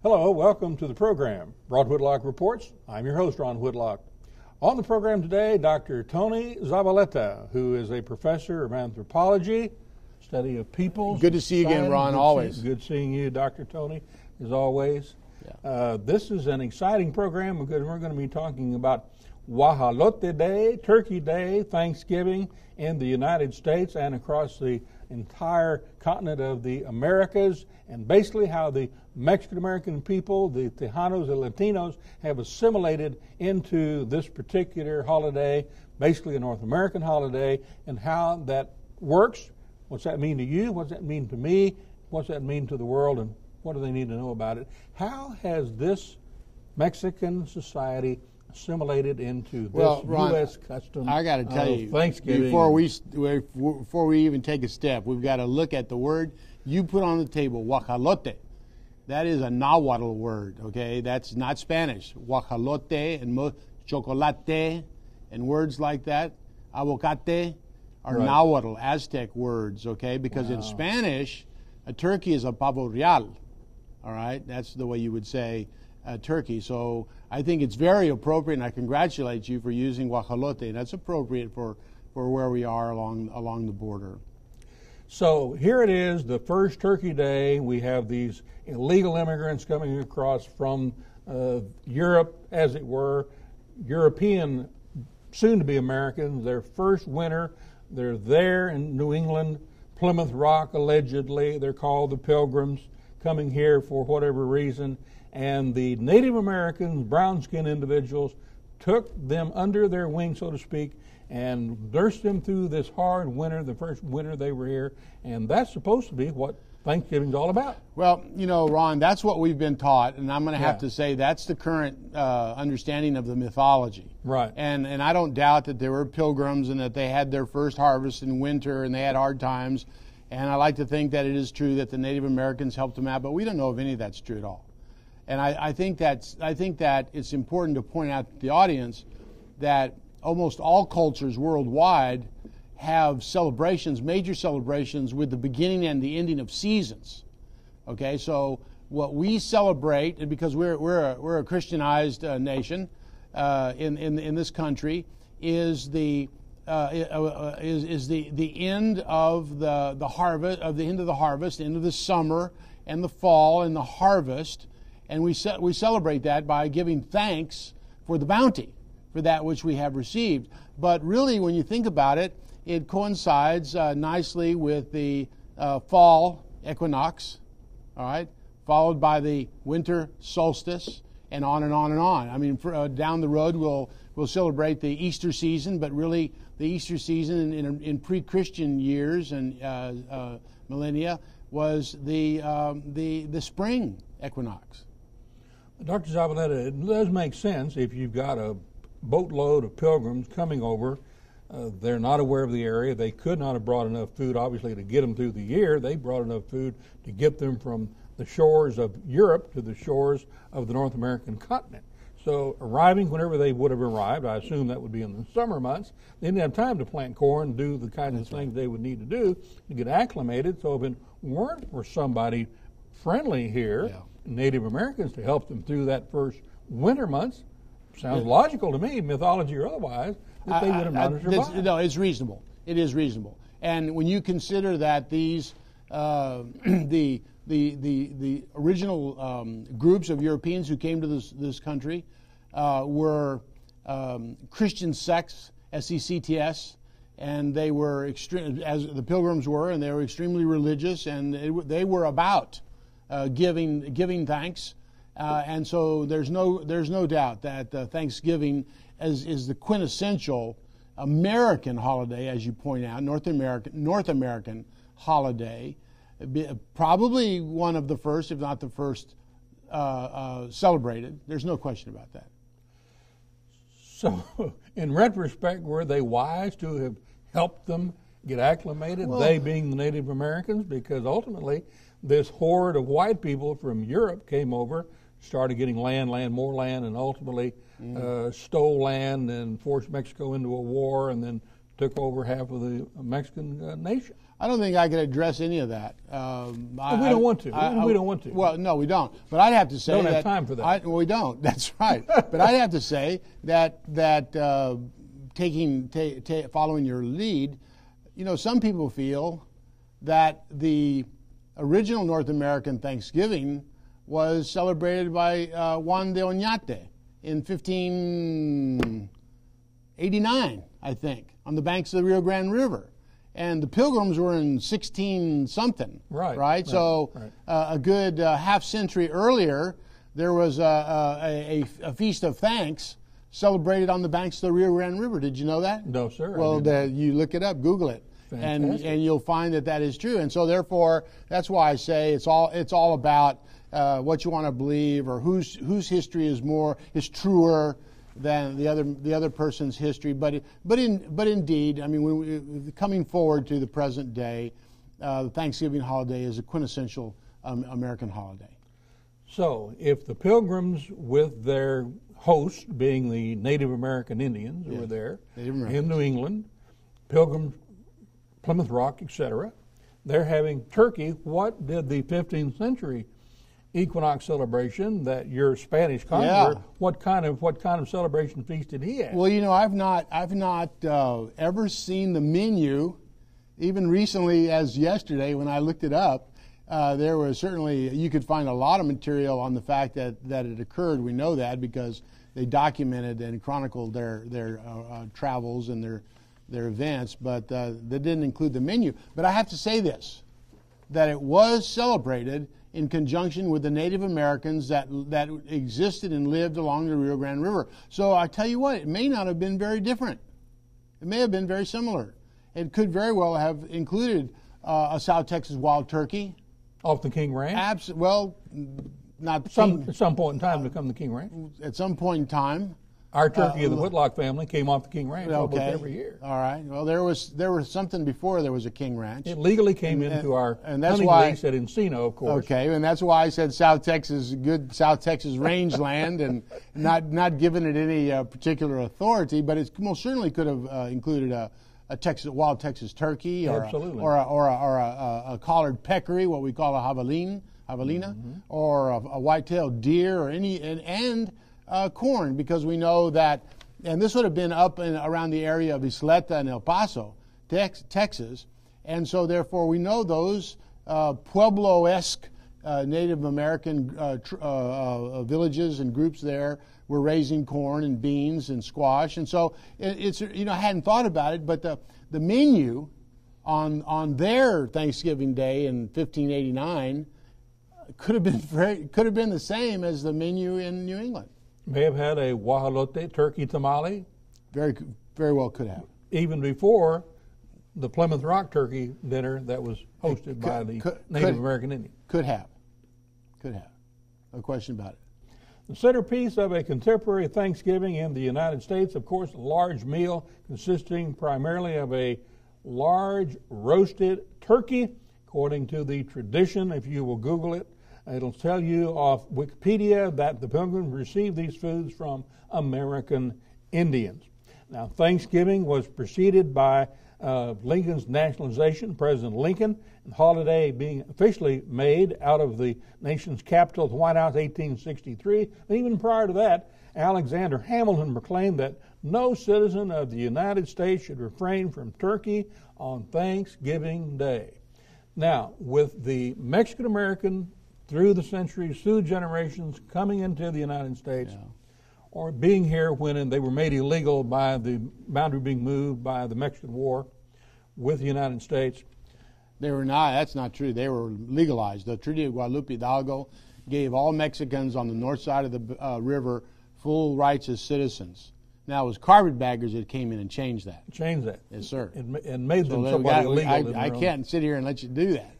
Hello, welcome to the program, Ron Whitlock Reports. I'm your host, Ron Whitlock. On the program today, Dr. Tony Zavaleta, who is a professor of anthropology, study of people. Good to see you again, Ron, always. Good seeing you, Dr. Tony, as always. Yeah. This is an exciting program because we're going to be talking about Guajolote Day, Turkey Day, Thanksgiving in the United States and across the entire continent of the Americas, and basically how the Mexican-American people, the Tejanos and Latinos, have assimilated into this particular holiday, basically a North American holiday, and how that works. What's that mean to you? What's that mean to me? What's that mean to the world? And what do they need to know about it? How has this Mexican society assimilated into this Ron, U.S. custom? I got to tell you, Thanksgiving. Before we even take a step, we've got to look at the word you put on the table, guajolote. That is a Nahuatl word, okay? That's not Spanish. Guajolote and chocolate and words like that, aguacate, are right. Nahuatl, Aztec words, okay? Because in Spanish, a turkey is a pavo real, all right? That's the way you would say turkey. So I think it's very appropriate, and I congratulate you for using guajolote, and that's appropriate for where we are along the border. So here it is, the first Turkey Day. We have these illegal immigrants coming across from Europe, as it were, European, soon-to-be Americans, their first winter. They're there in New England, Plymouth Rock, allegedly. They're called the Pilgrims, coming here for whatever reason. And the Native Americans, brown-skinned individuals, took them under their wing, so to speak, and nursed them through this hard winter, the first winter they were here. And that's supposed to be what Thanksgiving's all about. Well, you know, Ron, that's what we've been taught, and I'm going to have to say that's the current understanding of the mythology. Right. And I don't doubt that there were pilgrims and that they had their first harvest in winter and they had hard times. And I like to think that it is true that the Native Americans helped them out, but we don't know if any of that's true at all. And I think that it's important to point out to the audience that almost all cultures worldwide have celebrations, major celebrations, with the beginning and the ending of seasons. Okay, so what we celebrate, and because we're a Christianized nation in this country, is the end of the harvest, of the end of the harvest, end of the summer and the fall and the harvest. And we celebrate that by giving thanks for the bounty, for that which we have received. But really, when you think about it, it coincides nicely with the fall equinox, all right, followed by the winter solstice, and on and on and on. I mean, down the road, we'll celebrate the Easter season, but really the Easter season in pre-Christian years and millennia was the spring equinox. Dr. Zavaleta, it does make sense if you've got a boatload of pilgrims coming over. They're not aware of the area. They could not have brought enough food, obviously, to get them through the year. They brought enough food to get them from the shores of Europe to the shores of the North American continent. So arriving whenever they would have arrived, I assume that would be in the summer months, they didn't have time to plant corn, do the kinds of things they would need to do to get acclimated. So if it weren't for somebody friendly here, Native Americans, to help them through that first winter months, sounds logical to me, mythology or otherwise, that they would have not survived. No, it's reasonable. It is reasonable. And when you consider that these the original groups of Europeans who came to this country were Christian sects, SECTS, and they were extreme, as the Pilgrims were, and they were extremely religious, and they were about giving thanks. And so there's no doubt that Thanksgiving is the quintessential American holiday, as you point out, North American holiday, probably one of the first, if not the first, celebrated. There's no question about that. So, in retrospect, were they wise to have helped them get acclimated, they being the Native Americans? Because ultimately, this horde of white people from Europe came over, started getting more land, and ultimately stole land and forced Mexico into a war, and then took over half of the Mexican nation. I don't think I could address any of that. We don't want to. We don't want to. Well, no, we don't. But I'd have to say don't have time for that. We don't. That's right. But I'd have to say that following your lead, some people feel that the original North American Thanksgiving was celebrated by Juan de Oñate in 1589, I think, on the banks of the Rio Grande River. And the Pilgrims were in 16-something. Right? So a good half century earlier, there was a feast of thanks celebrated on the banks of the Rio Grande River. Did you know that? No, sir. Well, you look it up, Google it, and you'll find that is true. And so, therefore, that's why I say it's all about what you want to believe, or whose history is truer than the other person's history. But indeed, I mean, coming forward to the present day, the Thanksgiving holiday is a quintessential American holiday. So, if the Pilgrims, with their host being the Native American Indians who were there in New England, Pilgrims, Plymouth Rock, etc., they're having turkey, what did the 15th century equinox celebration that your Spanish conqueror, what kind of celebration feast did he have? Well, I've not ever seen the menu, even recently as yesterday when I looked it up. There was certainly, you could find a lot of material on the fact that it occurred. We know that because they documented and chronicled their travels and their events, but that didn't include the menu. But I have to say this, that it was celebrated in conjunction with the Native Americans that existed and lived along the Rio Grande River. So I tell you what, it may not have been very different. It may have been very similar. It could very well have included a South Texas wild turkey. Off the King Ranch? Well, not at some point in time become the King Ranch. At some point in time. Our turkey of the Whitlock family came off the King Ranch almost every year. All right. Well, there was something before there was a King Ranch. It legally came into our hunting lease at Encino, of course. Okay, and that's why I said South Texas, good South Texas rangeland, and not giving it any particular authority, but it most certainly could have included a wild Texas turkey, or a collared peccary, what we call a javelina, or a white-tailed deer, or and corn, because we know that, and this would have been up and around the area of Isleta and El Paso, Texas, and so therefore we know those Pueblo-esque Native American villages and groups there were raising corn and beans and squash, and so it's I hadn't thought about it, but the menu on their Thanksgiving Day in 1589 could have been the same as the menu in New England. May have had a guajolote turkey tamale. Very, very well could have. Even before the Plymouth Rock turkey dinner that was hosted by the Native American Indians. Could have. No question about it. The centerpiece of a contemporary Thanksgiving in the United States, of course, a large meal consisting primarily of a large roasted turkey. According to the tradition, if you will Google it, it'll tell you off Wikipedia that the Pilgrims received these foods from American Indians. Now, Thanksgiving was preceded by Lincoln's nationalization, President Lincoln, and the holiday being officially made out of the nation's capital, the White House, 1863. And even prior to that, Alexander Hamilton proclaimed that no citizen of the United States should refrain from turkey on Thanksgiving Day. Now, with the Mexican-American through the centuries, through generations, coming into the United States, or being here when they were made illegal by the boundary being moved by the Mexican War with the United States. They were not. That's not true. They were legalized. The Treaty of Guadalupe Hidalgo gave all Mexicans on the north side of the river full rights as citizens. Now, it was carpetbaggers that came in and changed that. Yes, sir. And made them somebody illegal. I can't sit here and let you do that.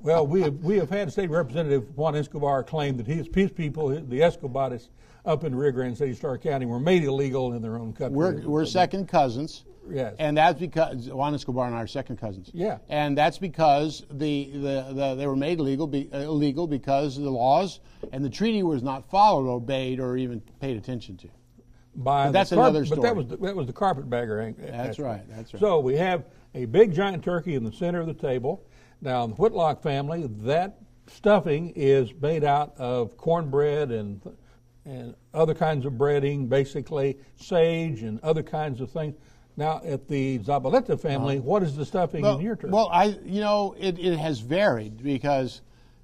Well, we have had State Representative Juan Escobar claim that his people, the Escobares up in Rio Grande City, Starr County, were made illegal in their own country. We're second cousins. Yes. And that's because Juan Escobar and I are second cousins. Yeah. And that's because they were made illegal because the laws and the treaty was not followed, obeyed, or even paid attention to. by that's another story. But that was the carpetbagger. That's right. That's right. So we have a big giant turkey in the center of the table. Now in the Whitlock family, that stuffing is made out of cornbread and other kinds of breading, basically sage and other kinds of things. Now, at the Zabaleta family, what is the stuffing in your turkey? Well, it has varied because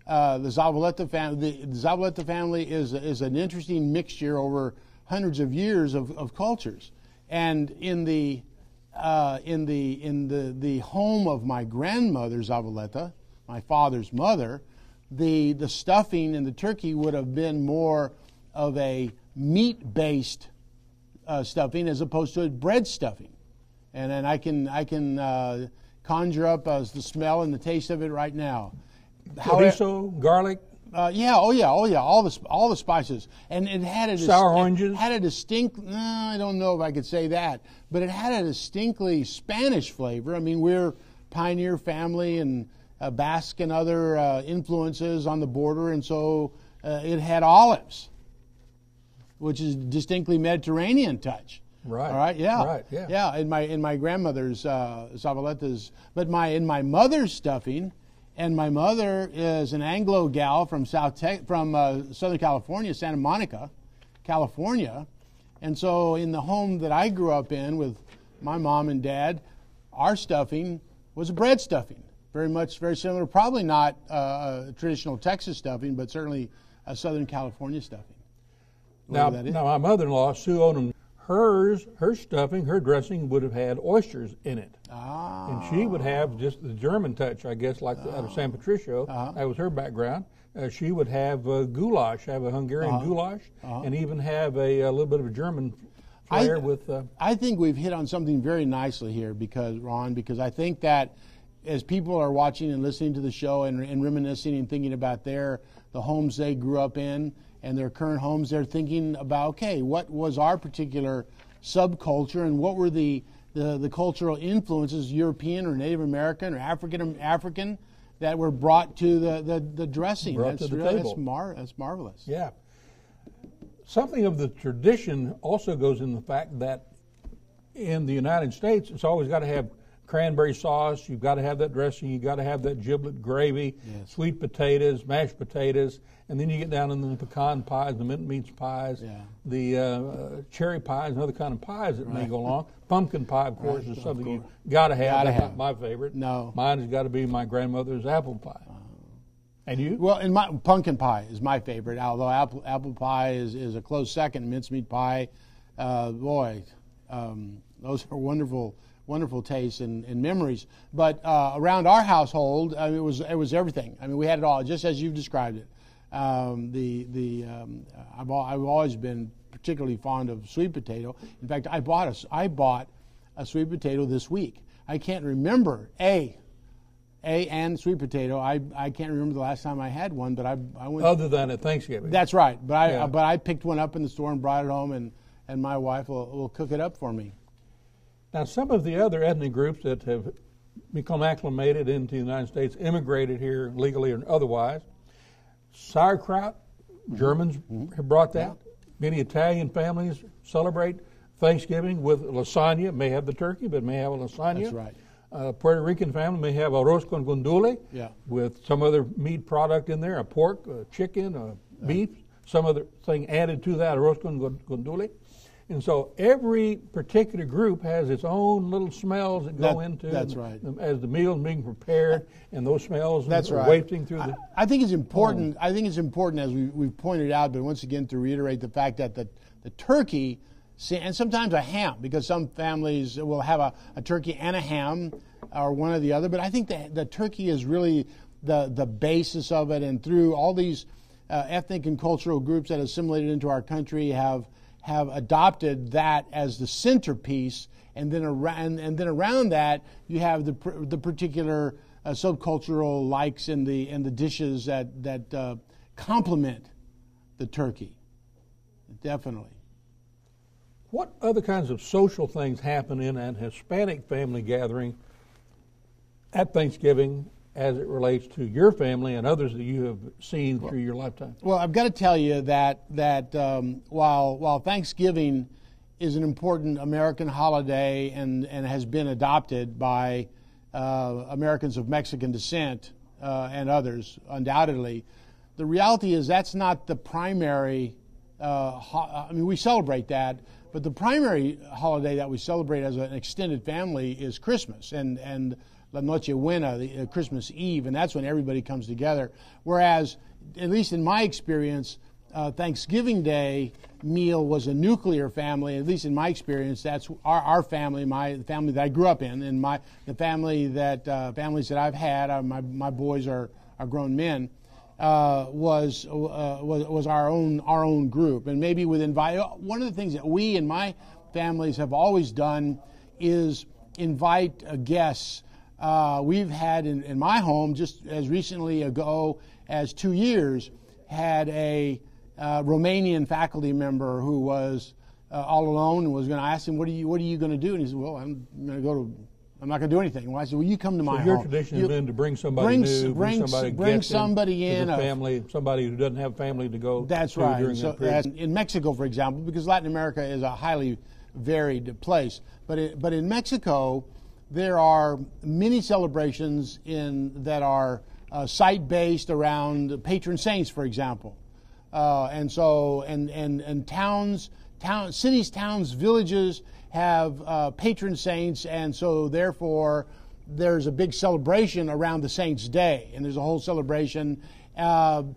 the Zabaleta family is an interesting mixture over hundreds of years of cultures. And in the home of my grandmother Zabaleta, my father's mother, the stuffing in the turkey would have been more of a meat-based stuffing as opposed to a bread stuffing. And then I can conjure up the smell and the taste of it right now. Chorizo, garlic. All the spices, and it had sour oranges. It had a distinct. I don't know if I could say that, but it had a distinctly Spanish flavor. I mean, we're pioneer family and Basque and other influences on the border, and so it had olives, which is distinctly Mediterranean touch. Right. All right. Yeah. Right. Yeah. Yeah. In my grandmother's Zabaleta's, but in my mother's stuffing, and my mother is an Anglo gal from Southern California, Santa Monica, California, and so in the home that I grew up in with my mom and dad, our stuffing was a bread stuffing, very similar, probably not a traditional Texas stuffing, but certainly a Southern California stuffing. Now my mother-in-law, Sue Odom, her stuffing, her dressing would have had oysters in it. And she would have just the German touch, I guess, like out of San Patricio. That was her background. She would have goulash, have a Hungarian goulash, and even have a little bit of a German flair with... I think we've hit on something very nicely here, Ron, because I think that as people are watching and listening to the show and reminiscing and thinking about the homes they grew up in, and their current homes, they're thinking about, okay, what was our particular subculture and what were the cultural influences, European or Native American or African, that were brought to the dressing. Brought to the table. That's marvelous. Yeah. Something of the tradition also goes in the fact that in the United States, it's always got to have cranberry sauce, you've got to have that dressing, you've got to have that giblet gravy, sweet potatoes, mashed potatoes, and then you get down into the pecan pies, the mint meats pies, the cherry pies, and other kind of pies that may go along. Pumpkin pie, of course, is something you got to have. That's not my favorite. No. Mine has got to be my grandmother's apple pie. And you? Well, pumpkin pie is my favorite, although apple pie is a close second. Mincemeat pie, those are wonderful tastes and memories. But around our household, it was everything. I mean, we had it all, just as you've described it. I've always been particularly fond of sweet potato. In fact, I bought a sweet potato this week. I can't remember and sweet potato. I can't remember the last time I had one, but I went. Other than at Thanksgiving. That's right. But I picked one up in the store and brought it home, and my wife will cook it up for me. Now, some of the other ethnic groups that have become acclimated into the United States, immigrated here legally or otherwise. Sauerkraut, Germans have brought that. Many Italian families celebrate Thanksgiving with lasagna. May have the turkey, but may have a lasagna. That's right. Puerto Rican family may have arroz con guandule with some other meat product in there, a pork, a chicken, a beef, some other thing added to that, arroz con guandule. And so every particular group has its own little smells that go into that's right. as the meal is being prepared, and those smells are wafting through the... I think it's important. I think it's important, as we've pointed out, but once again to reiterate the fact that the turkey, and sometimes a ham, because some families will have a turkey and a ham, or one or the other. But I think that the turkey is really the basis of it, and through all these ethnic and cultural groups that assimilated into our country have adopted that as the centerpiece, and then around that you have the particular subcultural likes and the dishes that complement the turkey. Definitely. What other kinds of social things happen in an Hispanic family gathering at Thanksgiving as it relates to your family and others that you have seen through your lifetime? Well, I've got to tell you that while Thanksgiving is an important American holiday and has been adopted by Americans of Mexican descent and others, undoubtedly. The reality is that's not the primary, I mean, we celebrate that, but the primary holiday that we celebrate as an extended family is Christmas and La Noche Buena, the Christmas Eve, and that's when everybody comes together. Whereas, at least in my experience, Thanksgiving Day meal was a nuclear family. At least in my experience, that's our family, the family that I grew up in, and the family that families that I've had. My boys are grown men. Was our own group, and maybe with one of the things that we in my families have always done is invite guests. We've had in my home just as recently ago as 2 years had a Romanian faculty member who was all alone and was going to ask him, what are you going to do? And he said, well, I'm not going to do anything. Well, I said, well, you come to my home. Your tradition has been to bring somebody new, bring somebody in, family, somebody who doesn't have family to go. That's right. During that period. In Mexico, for example, because Latin America is a highly varied place, but in Mexico, there are many celebrations that are site-based around patron saints, for example, and cities, towns, villages have patron saints, and so therefore there's a big celebration around the saints' day, and there's a whole celebration.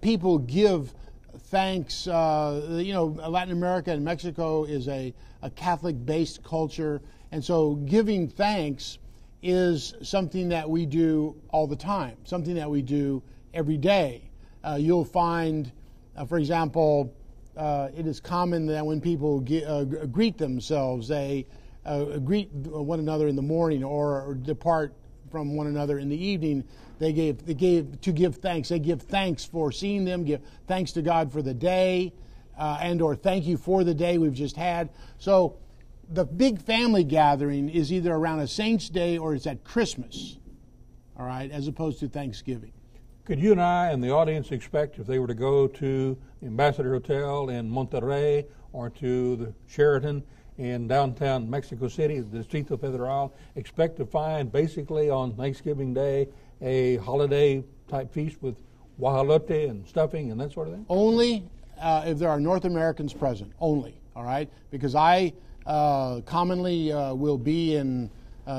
People give thanks. Latin America and Mexico is a Catholic-based culture, and so giving thanks is something that we do all the time, something that we do every day. You'll find, for example, it is common that when people greet themselves, they greet one another in the morning or depart from one another in the evening. They give thanks. They give thanks for seeing them, give thanks to God for the day, and or thank you for the day we've just had. So the big family gathering is either around a saint's day or it's at Christmas, all right, as opposed to Thanksgiving. Could you and I and the audience expect, if they were to go to the Ambassador Hotel in Monterrey or to the Sheraton in downtown Mexico City, the Distrito Federal, expect to find basically on Thanksgiving Day a holiday-type feast with guajolote and stuffing and that sort of thing? Only if there are North Americans present, only, all right? Because I commonly will be in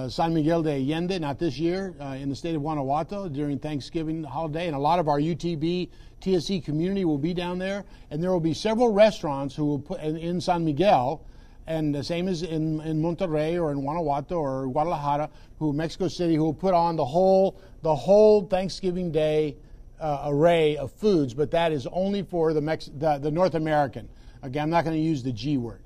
San Miguel de Allende, not this year, in the state of Guanajuato during Thanksgiving holiday, and a lot of our UTB TSC community will be down there, and there will be several restaurants who will put in San Miguel, and the same as in Monterrey or in Guanajuato or Guadalajara, Mexico City, who will put on the whole Thanksgiving Day array of foods, but that is only for the North American. Again, I'm not going to use the G word.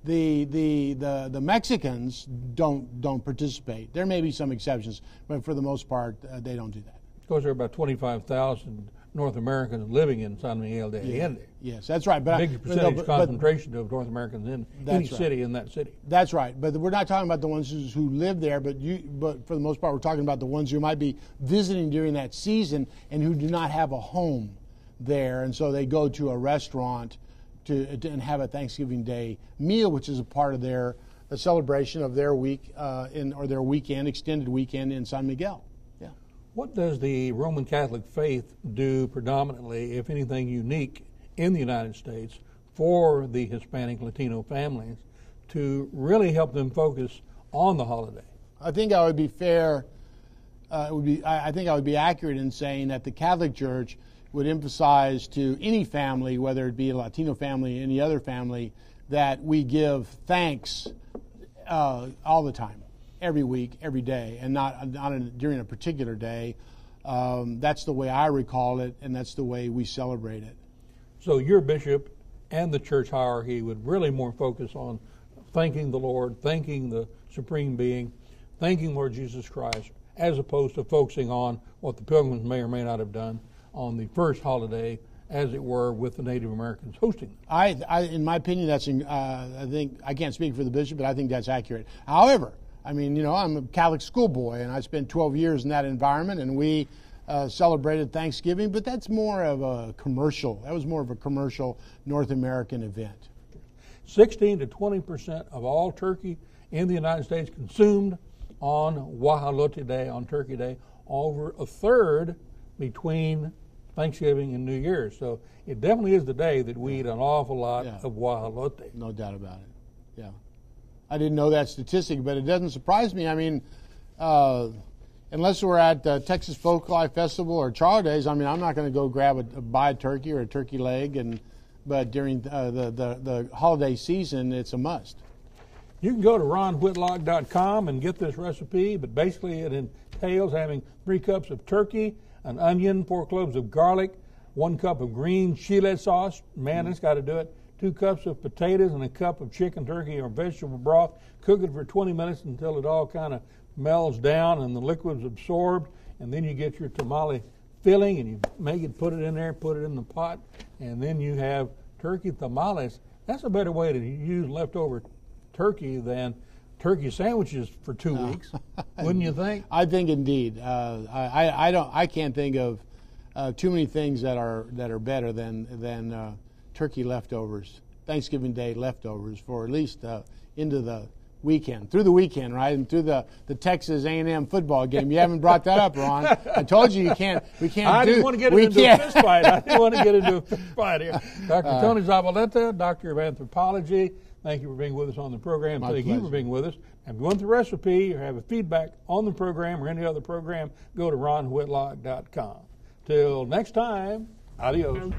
The Mexicans don't participate. There may be some exceptions, but for the most part, they don't do that. Of course, there are about 25,000 North Americans living in San Miguel de Allende. Yes, that's right. But big percentage concentration of North Americans in any city in that city. That's right. But we're not talking about the ones who live there. But for the most part, we're talking about the ones who might be visiting during that season and who do not have a home there, and so they go to a restaurant and have a Thanksgiving Day meal, which is a part of the celebration of their week or their weekend, extended weekend in San Miguel. Yeah. What does the Roman Catholic faith do predominantly, if anything, unique in the United States for the Hispanic Latino families to really help them focus on the holiday? I think I would be fair. I think I would be accurate in saying that the Catholic Church would emphasize to any family, whether it be a Latino family, any other family, that we give thanks all the time, every week, every day, and not during a particular day. That's the way I recall it, and that's the way we celebrate it. So your bishop and the church hierarchy would really more focus on thanking the Lord, thanking the Supreme Being, thanking Lord Jesus Christ, as opposed to focusing on what the Pilgrims may or may not have done on the first holiday, as it were, with the Native Americans hosting them. In my opinion, I think I can't speak for the bishop, but I think that's accurate. However, I mean, I'm a Catholic schoolboy, and I spent 12 years in that environment, and we celebrated Thanksgiving, but that's more of a commercial. That was more of a commercial North American event. 16 to 20% of all turkey in the United States consumed on Guajolote Day, on Turkey Day, over a third between Thanksgiving and New Year's. So it definitely is the day that we eat an awful lot of guajolote. No doubt about it. Yeah. I didn't know that statistic, but it doesn't surprise me. I mean, unless we're at Texas Folklife Festival or Charler Days, I mean, I'm not going to go buy a turkey or a turkey leg, but during the holiday season, it's a must. You can go to ronwhitlock.com and get this recipe, but basically it entails having 3 cups of turkey, an onion, 4 cloves of garlic, 1 cup of green chile sauce, man, it's got to do it, 2 cups of potatoes, and a cup of chicken, turkey, or vegetable broth. Cook it for 20 minutes until it all kind of melts down and the liquid's absorbed, and then you get your tamale filling, and you make it, put it in there, put it in the pot, and then you have turkey tamales. That's a better way to use leftover turkey than turkey sandwiches for 2 weeks, wouldn't you think? I think indeed. I can't think of too many things that are better than turkey leftovers, Thanksgiving Day leftovers, for at least into the weekend, through the weekend, right, and through the Texas A&M football game. You haven't brought that up, Ron. I told you can't. We can't. I didn't want to get into a fist fight. I didn't want to get into a fist fight here. Dr. Tony Zavaleta, Doctor of Anthropology. Thank you for being with us on the program. Thank you for being with us. And if you want the recipe or have a feedback on the program or any other program, go to ronwhitlock.com. Till next time, adios.